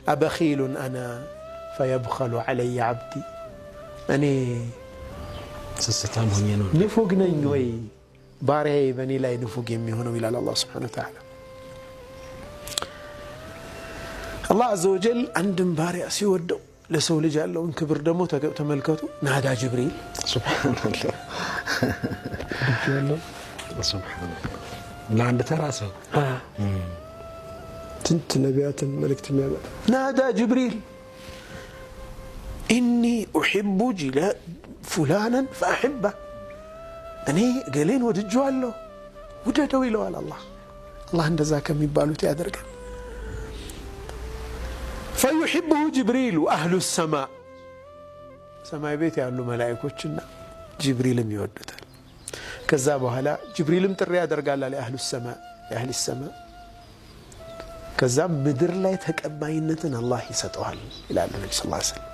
أبخيل أنا فيبخل علي عبدي أني نفوقنا إنوي بارعي بني لا ينفوق يمي هنا إلى الله سبحانه وتعالى الله عز وجل عندهم بارع سيودو لسو لجأ له انكبر دمو تملكته نادى جبريل سبحان الله سبحان الله لا عند تراسه تنت نبيات ملكت ميابا نادى جبريل إني أحب جلاء فلانا فأحبه أني قالين ودجوا له وددوا له على الله عند ذاك ميبالو تيادرك فيحبه جبريل وأهل السماء سماء بيت يعلو ملائكوችና جبريلم يودታል ከዛ በኋላ جبريلم ጥሪ ያደርጋል ለأهل السماء لأهل السماء ከዛ ምድር ላይ ተቀባይነትን አላህ ይሰጠዋል ይላል ነብዩ ሰለላሁ ዐለይሂ ወሰለም